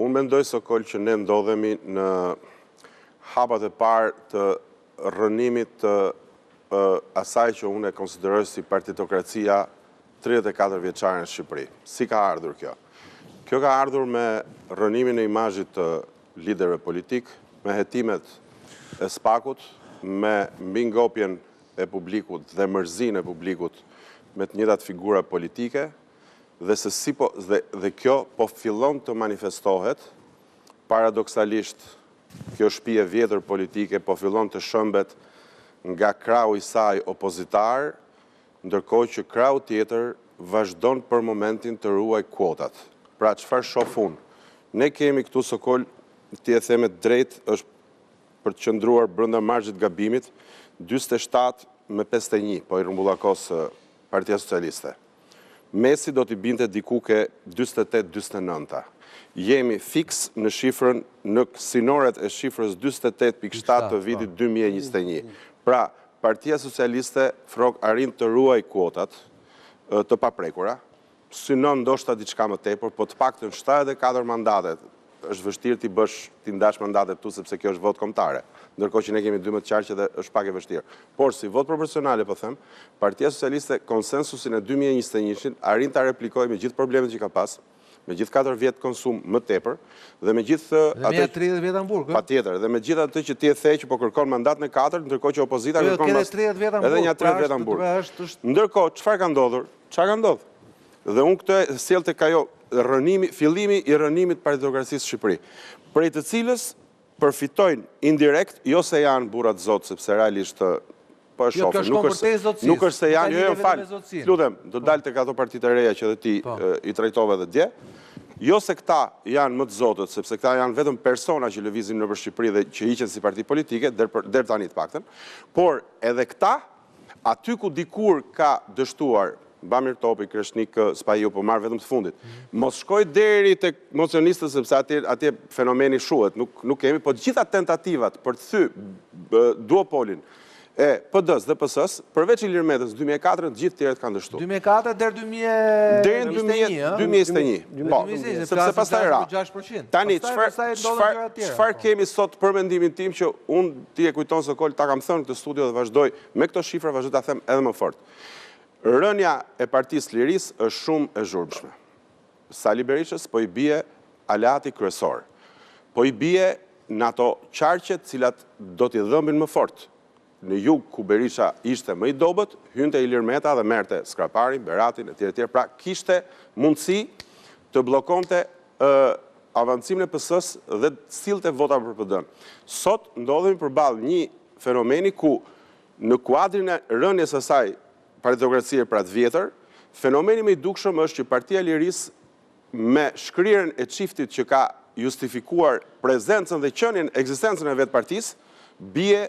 Unë mendoj Sokol që ne ndodhemi në hapat e parë të rrënimit të asaj që unë e konsideroj si partitokracia 34 vjeçare në Shqipëri. Si ka ardhur kjo? Kjo ka ardhur me rrënimin e imazhit të liderëve politik, me hetimet e SPAK-ut, me mbingopjen e publikut dhe mërzinë e publikut me të njëjtat figura politike, dhe kjo po fillon të manifestohet, paradoksalisht, kjo shtëpi e vjetër politike po fillon të shëmbet nga krau i saj opozitar, ndërkohë që krau tjetër vazhdon për momentin të ruaj kuotat. Pra, çfarë shoh unë? Ne kemi këtu Sokol, ti e them drejt, është për të qëndruar brenda marzhit gabimit, 47-51, po i rrumbullakos Partia Socialiste. Mesi do t'i binte diku ke 48-49. Jemi fiks në shifrën, në sinoret e shifrës 48.7 të vitit 2021. Pra, Partia Socialiste frok arrin të ruaj kuotat të paprekura, synon ndoshta diçka më tepër, po të paktën 74 mandatet është vështirë t'i ndash mandatet tu sepse kjo është votë kombëtare. Ndërkohë që ne kemi 12 qarqe dhe është pak e vështirë. Por si votë proporcionale, po them, Partia Socialiste konsensusin e 2021 arrin ta replikojë me gjithë problemet që ka pas, me gjithë 4 vjet konsum më tepër dhe me gjithë atë 30 vjet Hamburg. Patjetër, dhe me gjithë atë që ti e the që po kërkon mandat në 4, ndërkohë që opozita kërkon edhe një 30 vjet Hamburg. Ndërkohë, çfarë ka ndodhur? Çfarë ka ndodhur? Dhe unë këtë e sjell tek ajo fillimi i rrënimit partitokracisë Shqipëri, prej të cilës përfitojnë indirekt, jo se janë burrat zot, sepse realisht po e shohim, nuk është se janë, jo falë, lutem, do dalë tek ato partitë e reja që edhe ti i trajtove edhe dje, jo se këta janë më të zotët, sepse këta janë vetëm persona që lëvizin nëpër Shqipëri dhe që hiqen si parti politike, deri tani të paktën, por edhe këta, aty ku dikur ka dështuar Bamir Topi, Kreshnik, Spahiu, po marrë vetëm të fundit. Mos shkoj deri tek mocionistët, sepse atje fenomeni shuhet, nuk kemi, po gjitha tentativat për të thy duopolin e PD-s dhe PS-s, përveç Ilir Metës 2004, gjithë tjerët kanë dështuar. 2004 deri 2021. Po, sepse pastaj ra. Tani, çfarë kemi sot për mendimin tim që unë ti e kujton Sokol, ta kam thënë këtë studio dhe vazhdoj me këto shifra, vazhdoj ta them edhe më fort. Rënja e Partisë Lirisë është shumë e zhurmshme. Sali Berishës po i bie aleati kryesor. Po i bie në ato qarqet cilat do t'i dhëmbin më fort. Në jug ku Berisha ishte më i dobët, hynte Ilir Meta dhe merrte Skraparin, Beratin etj. Pra kishte mundësi të bllokonte avancimin e PS-s dhe sillte vota për PD-n. Sot ndodhemi përballë një fenomeni ku në kuadrin e rënies së saj partitokracie pra të vjetër, fenomeni më i dukshëm është që Partia Lirisë me shkrirjen e çiftit që ka justifikuar prezencën dhe qenien, ekzistencën e vetë partisë, bie